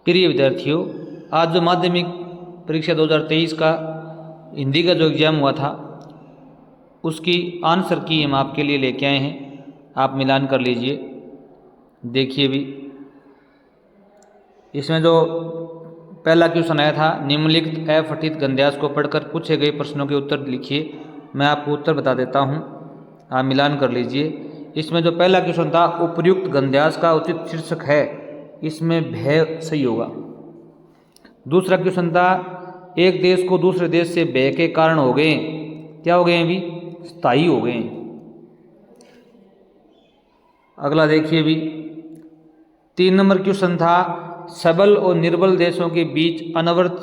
प्रिय विद्यार्थियों, आज जो माध्यमिक परीक्षा 2023 का हिंदी का जो एग्ज़ाम हुआ था उसकी आंसर की हम आपके लिए लेके आए हैं। आप मिलान कर लीजिए। देखिए भी इसमें जो पहला क्वेश्चन आया था, निम्नलिखित अपठित गद्यांश को पढ़कर पूछे गए प्रश्नों के उत्तर लिखिए। मैं आपको उत्तर बता देता हूँ, आप मिलान कर लीजिए। इसमें जो पहला क्वेश्चन था, उपर्युक्त गद्यांश का उचित शीर्षक है, इसमें भय सही होगा। दूसरा क्वेश्चन था, एक देश को दूसरे देश से भय के कारण हो गए, क्या हो गए अभी? स्थायी हो गए। अगला देखिए भी 3 नंबर क्वेश्चन था, सबल और निर्बल देशों के बीच अनवरत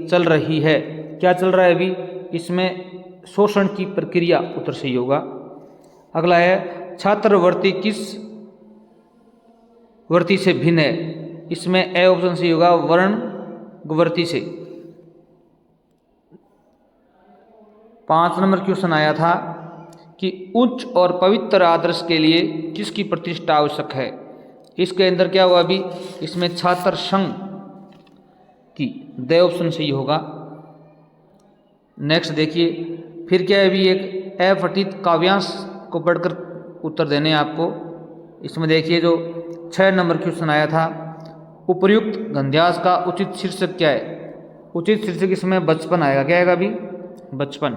चल रही है, क्या चल रहा है अभी? इसमें शोषण की प्रक्रिया, उत्तर सही होगा। अगला है, छात्रवृत्ति किस वृत्ति से भिन्न है? इसमें ए ऑप्शन सही होगा, वर्णवृत्ति से। 5 नंबर क्वेश्चन आया था कि उच्च और पवित्र आदर्श के लिए किसकी प्रतिष्ठा आवश्यक है? इसके अंदर क्या हुआ अभी? इसमें छात्र संघ की, द ऑप्शन सही होगा। नेक्स्ट देखिए, फिर क्या है अभी? एक अपठित काव्यांश को पढ़कर उत्तर देने आपको। इसमें देखिए जो 6 नंबर क्वेश्चन आया था, उपर्युक्त गद्यांश का उचित शीर्षक क्या है? उचित शीर्षक इसमें बचपन आएगा। क्या आएगा अभी? बचपन।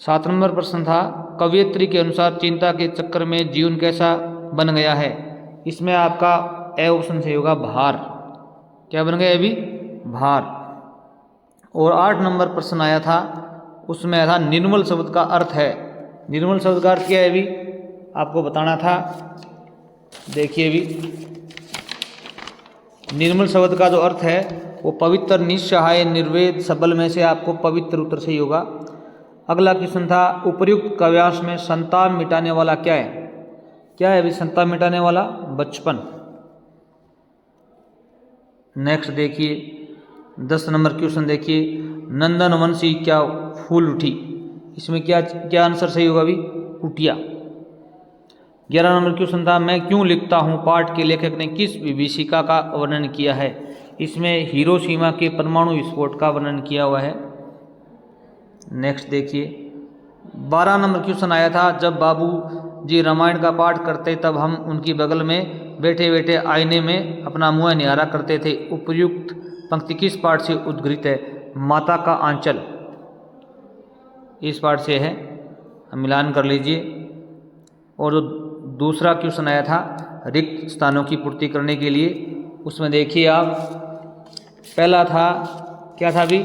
7 नंबर प्रश्न था, कवयित्री के अनुसार चिंता के चक्कर में जीवन कैसा बन गया है? इसमें आपका ए ऑप्शन सही होगा, भार। क्या बन गया अभी? भार। और 8 नंबर प्रश्न आया था, उसमें था निर्मल शब्द का अर्थ है। निर्मल शब्द का अर्थ क्या है अभी? आपको बताना था। देखिए भी निर्मल शब्द का जो अर्थ है वो पवित्र, निस्सहाय, निर्वेद, सबल में से आपको पवित्र उत्तर सही होगा। अगला क्वेश्चन था, उपर्युक्त काव्यांश में संताप मिटाने वाला क्या है? क्या है अभी संताप मिटाने वाला? बचपन। नेक्स्ट देखिए 10 नंबर क्वेश्चन देखिए, नंदनवंशी क्या फूल उठी? इसमें क्या आंसर सही होगा अभी? कुटिया। 11 नंबर क्वेश्चन था, मैं क्यों लिखता हूँ पाठ के लेखक ने किस विभीषिका का वर्णन किया है? इसमें हिरोशिमा के परमाणु विस्फोट का वर्णन किया हुआ है। नेक्स्ट देखिए 12 नंबर क्वेश्चन आया था, जब बाबू जी रामायण का पाठ करते तब हम उनकी बगल में बैठे बैठे आईने में अपना मुंह निहारा करते थे। उपर्युक्त पंक्ति किस पाठ से उद्घृत है? माता का आंचल, इस पाठ से है। मिलान कर लीजिए। और जो दूसरा क्वेश्चन आया था रिक्त स्थानों की पूर्ति करने के लिए, उसमें देखिए आप, पहला था क्या था अभी?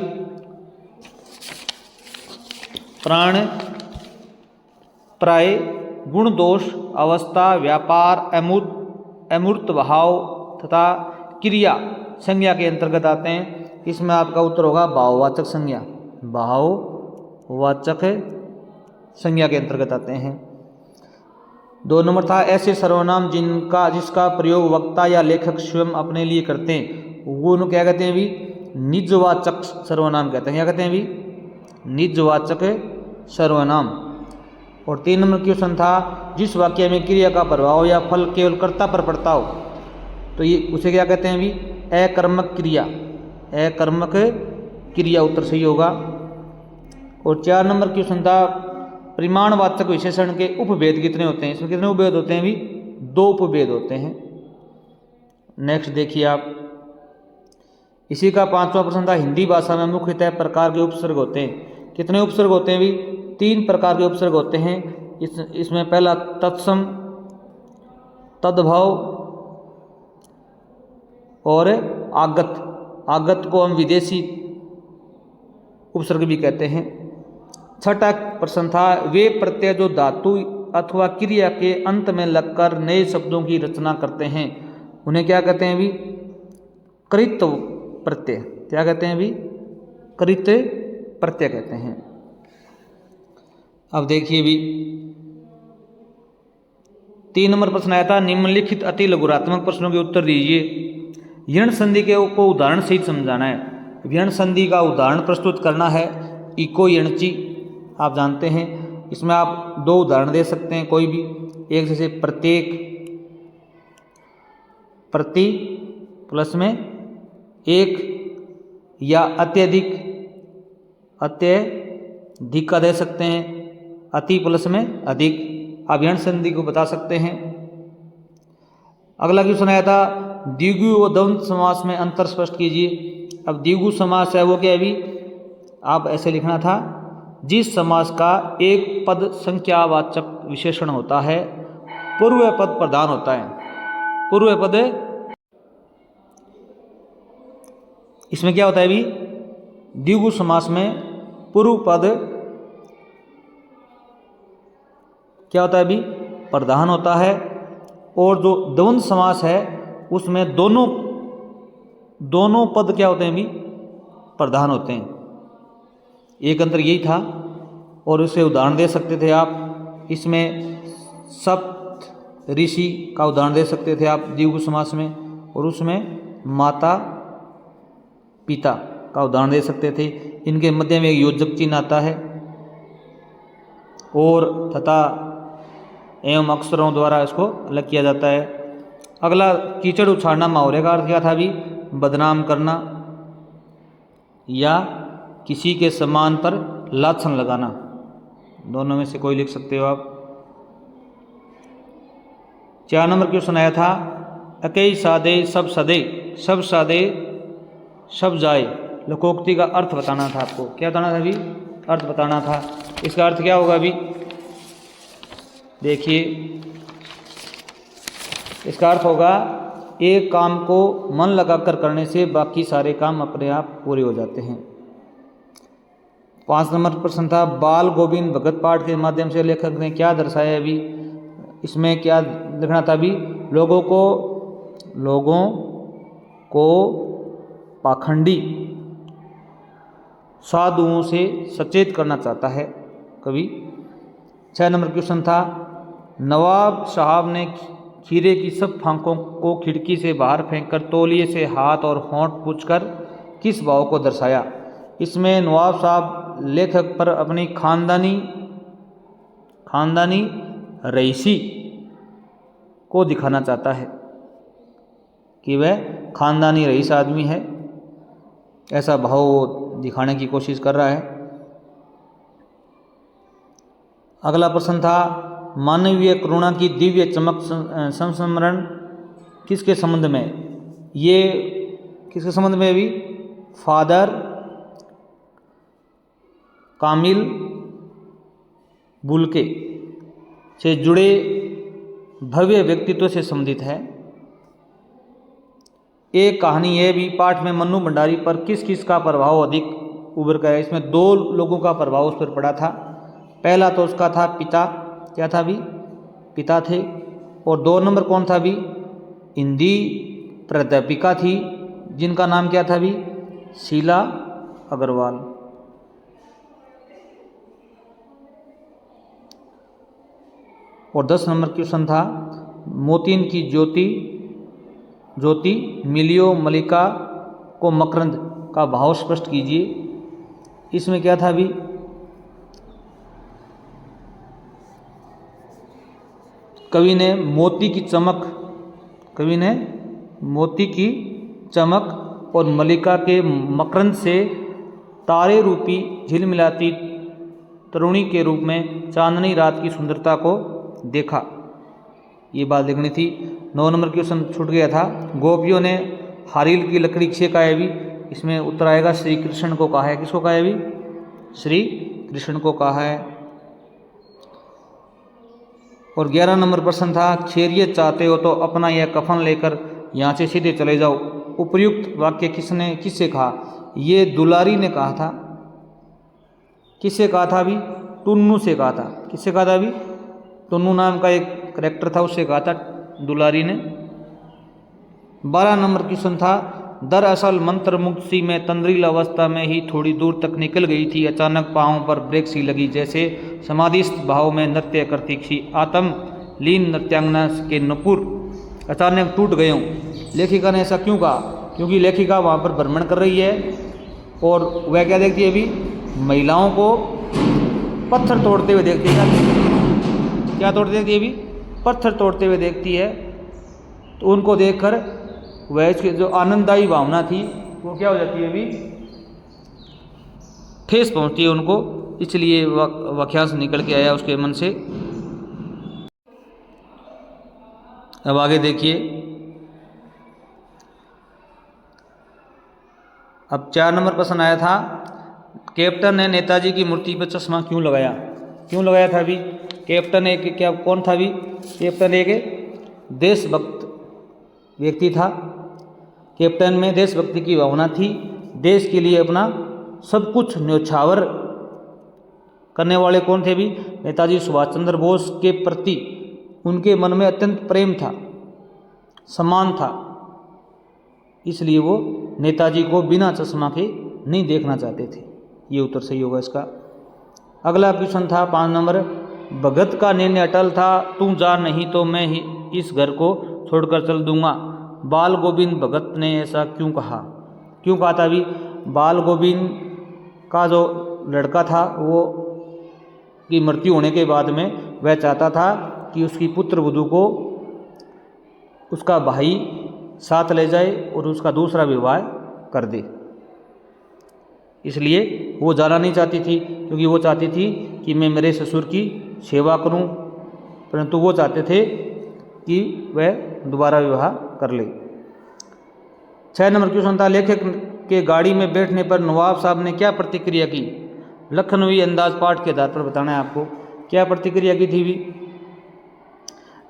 प्राण, प्राय, गुण, दोष, अवस्था, व्यापार, अमूर्त भाव तथा क्रिया संज्ञा के अंतर्गत आते हैं। इसमें आपका उत्तर होगा भाववाचक संज्ञा। भाववाचक संज्ञा के अंतर्गत आते हैं। 2 नंबर था, ऐसे सर्वनाम जिसका प्रयोग वक्ता या लेखक स्वयं अपने लिए करते हैं, वो क्या कहते हैं अभी? निजवाचक सर्वनाम कहते हैं। क्या कहते हैं अभी? निजवाचक सर्वनाम। और 3 नंबर क्वेश्चन था, जिस वाक्य में क्रिया का प्रभाव या फल केवल कर्ता पर पड़ता हो, तो ये उसे क्या कहते हैं अभी? अकर्मक क्रिया। अकर्मक क्रिया, उत्तर सही होगा। और 4 नंबर क्वेश्चन था, परिमाणवाचक विशेषण के उपभेद कितने होते हैं? इसमें कितने उपभेद होते हैं अभी? 2 उपभेद होते हैं। नेक्स्ट देखिए आप, इसी का 5वां प्रश्न था, हिंदी भाषा में मुख्यतः प्रकार के उपसर्ग होते हैं। कितने उपसर्ग होते हैं अभी? 3 प्रकार के उपसर्ग होते हैं। इसमें पहला तत्सम, तद्भव और आगत। आगत को हम विदेशी उपसर्ग भी कहते हैं। 6ठा प्रश्न था, वे प्रत्यय जो धातु अथवा क्रिया के अंत में लगकर नए शब्दों की रचना करते हैं, उन्हें क्या कहते हैं अभी? कृत प्रत्यय। क्या कहते हैं अभी? कृत प्रत्यय कहते हैं। अब देखिए भी 3 नंबर प्रश्न आया था, निम्नलिखित अति लघुरात्मक प्रश्नों के उत्तर दीजिए। यण संधि को उदाहरण सहित समझाना है। यण संधि का उदाहरण प्रस्तुत करना है। इको यणची आप जानते हैं। इसमें आप 2 उदाहरण दे सकते हैं कोई भी एक, जैसे प्रत्येक, प्रति प्लस में एक या अत्यधिक, अत्यधिक का दे सकते हैं, अति प्लस में अधिक, अभिन्न संधि को बता सकते हैं। अगला क्वेश्चन आया था द्विगु व द्वंद्व समास में अंतर स्पष्ट कीजिए। अब द्विगु समास है वो क्या है अभी, आप ऐसे लिखना था, जिस समास का एक पद संख्यावाचक विशेषण होता है, पूर्व पद प्रधान होता है। पूर्व पद, इसमें क्या होता है अभी, द्विगु समास में पूर्व पद क्या होता है अभी, प्रधान होता है। और जो द्वंद्व समास है उसमें दोनों पद क्या होते हैं अभी, प्रधान होते हैं। एक अंतर यही था। और इसे उदाहरण दे सकते थे आप, इसमें सप्त ऋषि का उदाहरण दे सकते थे आप द्विगु समास में, और उसमें माता पिता का उदाहरण दे सकते थे। इनके मध्य में एक योजक चिन्ह आता है और तथा एवं अक्षरों द्वारा इसको अलग किया जाता है। अगला कीचड़ उछाड़ना मुहावरे का अर्थ क्या था अभी, बदनाम करना या किसी के सम्मान पर लाछन लगाना, दोनों में से कोई लिख सकते हो आप। 4 नंबर क्वेश्चन आया था अकई सादे सब सदे, सब सादे सब जाए, लोकोक्ति का अर्थ बताना था आपको। क्या बताना था अभी, अर्थ बताना था। इसका अर्थ क्या होगा अभी, देखिए इसका अर्थ होगा एक काम को मन लगाकर करने से बाकी सारे काम अपने आप पूरे हो जाते हैं। 5 नंबर प्रश्न था बाल गोविंद भगत पाठ के माध्यम से लेखक ने क्या दर्शाया अभी, इसमें क्या लिखना था अभी, लोगों को पाखंडी साधुओं से सचेत करना चाहता है कवि। 6 नंबर क्वेश्चन था नवाब साहब ने खीरे की सब फांकों को खिड़की से बाहर फेंककर तौलिए से हाथ और होंठ पूछकर किस भाव को दर्शाया। इसमें नवाब साहब लेखक पर अपनी खानदानी रईसी को दिखाना चाहता है कि वह खानदानी रईस आदमी है, ऐसा भाव दिखाने की कोशिश कर रहा है। अगला प्रश्न था मानवीय करुणा की दिव्य चमक संस्मरण किसके संबंध में, ये किसके संबंध में भी, फादर कामिल बुल्के से जुड़े भव्य व्यक्तित्व से संबंधित है। एक कहानी यह भी पाठ में मन्नू भंडारी पर किस किस का प्रभाव अधिक उभर कर है। इसमें 2 लोगों का प्रभाव उस पर पड़ा था। पहला तो उसका था पिता, क्या था भी, पिता थे। और 2 नंबर कौन था भी, हिंदी प्राध्यापिका थी जिनका नाम क्या था भी, शीला अग्रवाल। और 10 नंबर क्वेश्चन था मोतीन की ज्योति मिलियो मलिका को मकरंद का भाव स्पष्ट कीजिए। इसमें क्या था अभी, कवि ने मोती की चमक और मलिका के मकरंद से तारे रूपी झिलमिलाती तरुणी के रूप में चांदनी रात की सुंदरता को देखा, ये बात लिखनी थी। 9 नंबर क्वेश्चन छूट गया था गोपियों ने हारील की लकड़ी किसे कहा है भी, इसमें उत्तर आएगा श्री कृष्ण को कहा है। किसको कहा है भी, श्री कृष्ण को कहा है। और 11 नंबर प्रश्न था खैरियत चाहते हो तो अपना यह कफन लेकर यहाँ से सीधे चले जाओ। उपर्युक्त वाक्य किससे कहा, ये दुलारी ने कहा था। किससे कहा था अभी, टुन्नू से कहा था। किससे कहा था अभी, टुन्नू नाम का एक कैरेक्टर था, उससे कहा था दुलारी ने। 12 नंबर क्वेश्चन था दरअसल मंत्र मुक्ति में तंद्रील अवस्था में ही थोड़ी दूर तक निकल गई थी, अचानक पाँव पर ब्रेक सी लगी, जैसे समाधिस्थ भाव में नृत्य करती थी आत्म लीन नृत्यांगना के नुपुर अचानक टूट गए हूँ। लेखिका ने ऐसा क्यों कहा, क्योंकि लेखिका वहाँ पर भ्रमण कर रही है और वह क्या देखती है अभी, महिलाओं को पत्थर तोड़ते हुए देखती है। क्या तोड़ते देखती है अभी, पत्थर तोड़ते हुए देखती है। तो उनको देखकर वह इसकी जो आनंददायी भावना थी वो क्या हो जाती है अभी, ठेस पहुंचती है उनको, इसलिए वाक्यांश निकल के आया उसके मन से। अब आगे देखिए, अब 4 नंबर प्रश्न आया था, कैप्टन ने नेताजी की मूर्ति पर चश्मा क्यों लगाया? क्यों लगाया था अभी? कैप्टन एक क्या कौन था अभी? कैप्टन एक देशभक्त व्यक्ति था। कैप्टन में देशभक्ति की भावना थी, देश के लिए अपना सब कुछ न्यौछावर करने वाले कौन थे भी? नेताजी सुभाष चंद्र बोस के प्रति उनके मन में अत्यंत प्रेम था, सम्मान था, इसलिए वो नेताजी को बिना चश्मा के नहीं देखना चाहते थे। ये उत्तर सही होगा इसका। अगला क्वेश्चन था 5 नंबर, भगत का निर्णय अटल था, तू जा नहीं तो मैं ही इस घर को छोड़कर चल दूंगा। बाल गोविंद भगत ने ऐसा क्यों कहा? क्यों कहा था अभी? बाल गोविंद का जो लड़का था वो की मृत्यु होने के बाद में वह चाहता था कि उसकी पुत्र वधू को उसका भाई साथ ले जाए और उसका दूसरा विवाह कर दे, इसलिए वो जाना नहीं चाहती थी, क्योंकि वो चाहती थी कि मैं मेरे ससुर की सेवा करूं, परंतु वो चाहते थे कि वह दोबारा विवाह कर ले। 6 नंबर क्वेश्चन था, लेखक के गाड़ी में बैठने पर नवाब साहब ने क्या प्रतिक्रिया की? लखनवी अंदाज पाठ के आधार पर बताना है आपको, क्या प्रतिक्रिया की थी भी?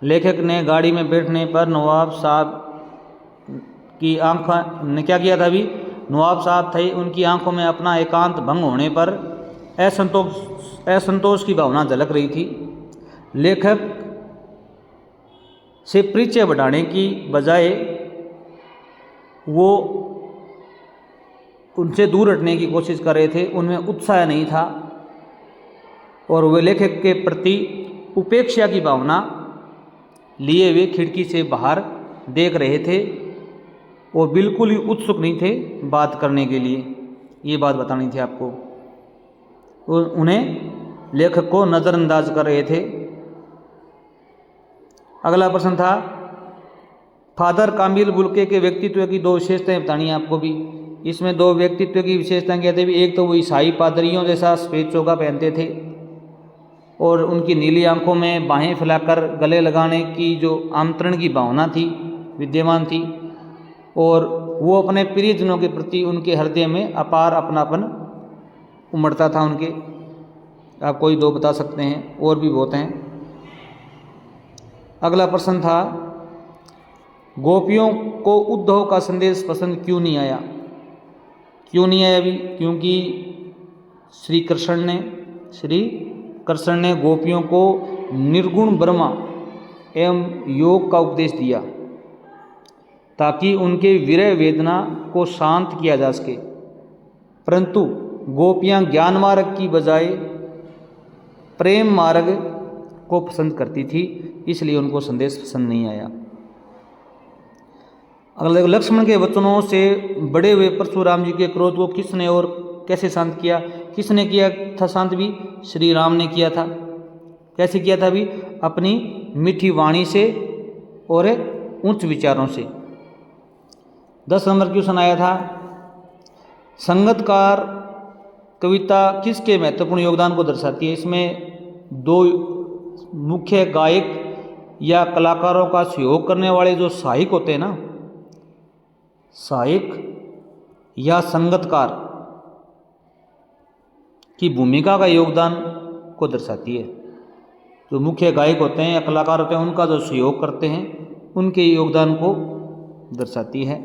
लेखक ने गाड़ी में बैठने पर नवाब साहब की आंख ने क्या किया था भी? नवाब साहब थे, उनकी आंखों में अपना एकांत भंग होने पर असंतोष की भावना झलक रही थी। लेखक से परिचय बढ़ाने की बजाय वो उनसे दूर हटने की कोशिश कर रहे थे, उनमें उत्साह नहीं था और वे लेखक के प्रति उपेक्षा की भावना लिए वे खिड़की से बाहर देख रहे थे और बिल्कुल ही उत्सुक नहीं थे बात करने के लिए। ये बात बतानी थी आपको। उन्हें लेखक को नज़रअंदाज कर रहे थे। अगला प्रश्न था, फादर कामिल बुल्के के व्यक्तित्व की 2 विशेषताएं बतानी है आपको भी। इसमें 2 व्यक्तित्व की विशेषताएं क्या थे भी? एक तो वो ईसाई पादरियों जैसा सफेद चोगा पहनते थे और उनकी नीली आंखों में बाहें फैलाकर गले लगाने की जो आमंत्रण की भावना थी विद्यमान थी, और वो अपने प्रियजनों के प्रति उनके हृदय में अपार अपनापन उमड़ता था उनके। आप कोई 2 बता सकते हैं, और भी बहुत हैं। अगला प्रश्न था, गोपियों को उद्धव का संदेश पसंद क्यों नहीं आया? क्यों नहीं आया भी? क्योंकि श्री कृष्ण ने गोपियों को निर्गुण ब्रह्मा एवं योग का उपदेश दिया ताकि उनके विरह वेदना को शांत किया जा सके, परंतु गोपियां ज्ञान मार्ग की बजाय प्रेम मार्ग को पसंद करती थी, इसलिए उनको संदेश पसंद नहीं आया। अगला, लक्ष्मण के वचनों से बड़े हुए परशुराम जी के क्रोध को किसने और कैसे शांत किया? किसने किया था शांत भी? श्री राम ने किया था। कैसे किया था भी? अपनी मीठी वाणी से और उच्च विचारों से। 10 नंबर क्वेश्चन आया था, संगतकार कविता किसके महत्वपूर्ण योगदान को दर्शाती है? इसमें 2 मुख्य गायक या कलाकारों का सहयोग करने वाले जो सहायक होते हैं ना, सहायक या संगतकार की भूमिका का योगदान को दर्शाती है। जो मुख्य गायक होते हैं या कलाकार होते हैं उनका जो सहयोग करते हैं उनके योगदान को दर्शाती है।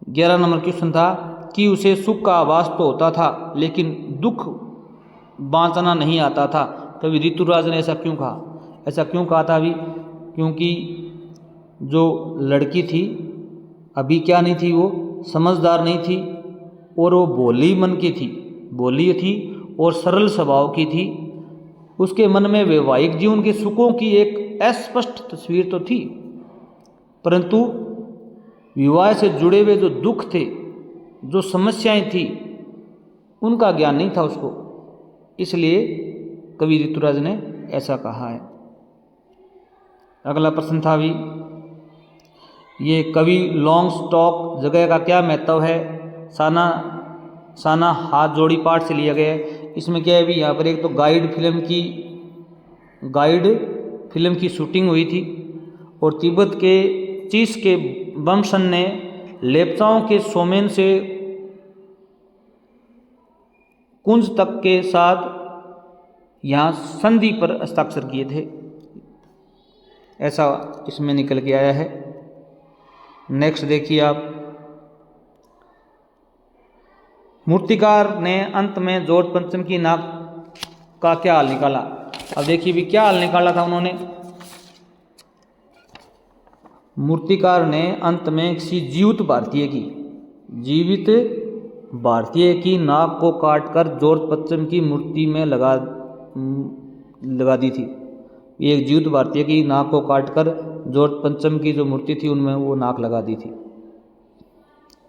11 नंबर क्वेश्चन था कि उसे सुख का आभास तो होता था लेकिन दुख बांचना नहीं आता था। कवि ऋतुराज ने ऐसा क्यों कहा? ऐसा क्यों कहा था अभी? क्योंकि जो लड़की थी अभी क्या नहीं थी, वो समझदार नहीं थी और वो भोली मन की थी, भोली थी और सरल स्वभाव की थी। उसके मन में वैवाहिक जीवन के सुखों की एक अस्पष्ट तस्वीर तो थी, परंतु विवाह से जुड़े हुए जो दुख थे, जो समस्याएं थी, उनका ज्ञान नहीं था उसको, इसलिए कवि ऋतुराज ने ऐसा कहा है। अगला प्रश्न था भी, ये कवि लॉन्ग स्टॉक जगह का क्या महत्व है? साना साना हाथ जोड़ी पाठ से लिया गया है। इसमें क्या है भी, यहाँ पर एक तो गाइड फिल्म की शूटिंग हुई थी और तिब्बत के चीस के वंशन ने लेप्चाओं के सोमेन से कुंज तक के साथ यहाँ संधि पर हस्ताक्षर किए थे, ऐसा इसमें निकल के आया है। नेक्स्ट देखिए आप, मूर्तिकार ने अंत में जॉर्ज पंचम की नाक का क्या हाल निकाला। अब देखिए भी क्या हाल निकाला था उन्होंने। मूर्तिकार ने अंत में किसी जीवित भारतीय की नाक को काटकर जॉर्ज पंचम की मूर्ति में लगा दी थी। एक जीवित भारतीय की नाक को काटकर जॉर्ज पंचम की जो मूर्ति थी उनमें वो नाक लगा दी थी।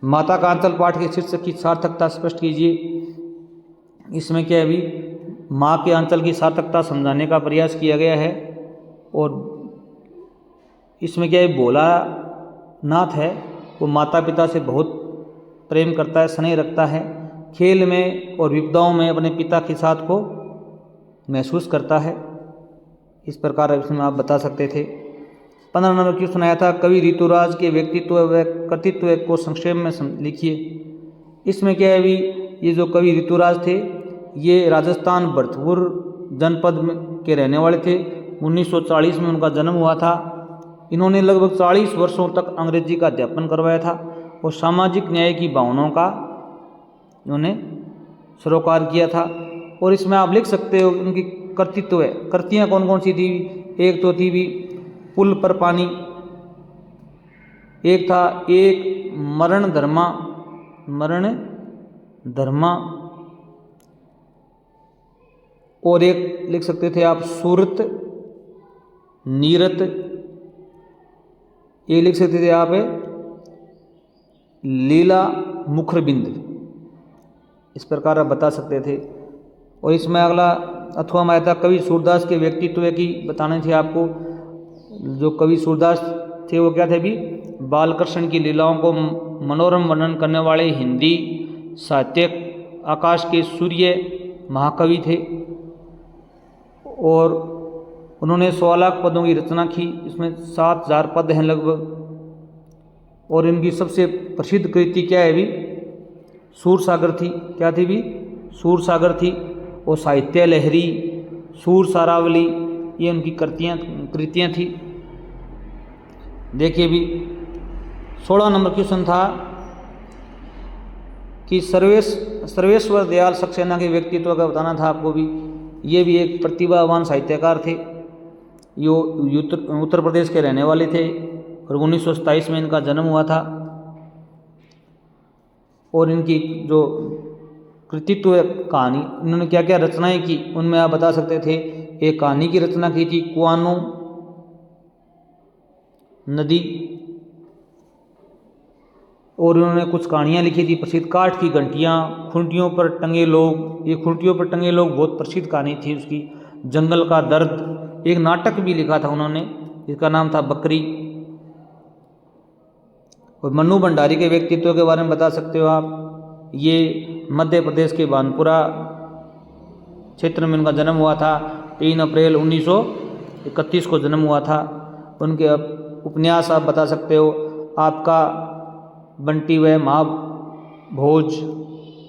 माता का अंचल पाठ के शीर्षक की सार्थकता स्पष्ट कीजिए। इसमें क्या है भी, माँ के अंचल की सार्थकता समझाने का प्रयास किया गया है। और इसमें क्या है, भोलानाथ है वो माता पिता से बहुत प्रेम करता है, स्नेह रखता है, खेल में और विपदाओं में अपने पिता के साथ को महसूस करता है। इस प्रकार इसमें आप बता सकते थे। 15 नंबर क्वेश्चन आया था, कवि ऋतुराज के व्यक्तित्व व कृतित्व को संक्षेप में लिखिए। इसमें क्या है भी, ये जो कवि ऋतुराज थे ये राजस्थान भरतपुर जनपद के रहने वाले थे। 1940 में उनका जन्म हुआ था। इन्होंने लगभग 40 वर्षों तक अंग्रेजी का अध्यापन करवाया था और सामाजिक न्याय की भावनाओं का इन्होंने सरोकार किया था। और इसमें आप लिख सकते हो उनकी कृतित्व है, कृतियाँ कौन कौन सी थी। एक तो थी भी पुल पर पानी, एक था एक मरण धर्मा, और एक लिख सकते थे आप सूरत नीरत, ये लिख सकते थे आप लीला मुखरबिंद। इस प्रकार आप बता सकते थे। और इसमें अगला अथवा में आया था, कवि सूरदास के व्यक्तित्व की बताने थे आपको। जो कवि सूरदास थे वो क्या थे भी, बालकृष्ण की लीलाओं को मनोरम वर्णन करने वाले हिंदी साहित्यिक आकाश के सूर्य महाकवि थे। और उन्होंने 16 लाख पदों की रचना की। इसमें 7000 पद हैं लगभग। और इनकी सबसे प्रसिद्ध कृति क्या है भी, सूरसागर थी। क्या थी भी, सूरसागर थी। और साहित्य लहरी, सूर सारावली, ये उनकी कृतियाँ थी। देखिए भी 16 नंबर क्वेश्चन था कि सर्वेश्वर दयाल सक्सेना के व्यक्तित्व का बताना था आपको भी। ये भी एक प्रतिभावान साहित्यकार थे। यो उत्तर प्रदेश के रहने वाले थे और 1927 में इनका जन्म हुआ था। और इनकी जो कृतित्व कहानी, इन्होंने क्या क्या रचनाएं की उनमें आप बता सकते थे। एक कहानी की रचना की थी कुआनो नदी, और उन्होंने कुछ कहानियाँ लिखी थी प्रसिद्ध, काठ की घंटियाँ, खूंटियों पर टंगे लोग। ये खूंटियों पर टंगे लोग बहुत प्रसिद्ध कहानी थी उसकी। जंगल का दर्द, एक नाटक भी लिखा था उन्होंने, इसका नाम था बकरी। और मन्नू भंडारी के व्यक्तित्व के बारे में बता सकते हो आप। ये मध्य प्रदेश के बानपुरा क्षेत्र में उनका जन्म हुआ था। 3 अप्रैल 1931 को जन्म हुआ था। उनके उपन्यास आप बता सकते हो, आपका बंटी व महाभोज,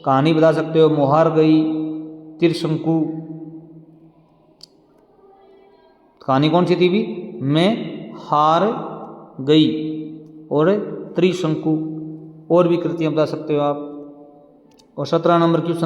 कहानी बता सकते हो मोहार गई, त्रिशंकु। कहानी कौन सी थी भी, मैं हार गई और त्रिशंकु। और भी कृतियाँ बता सकते हो आप। और 17 नंबर क्वेश्चन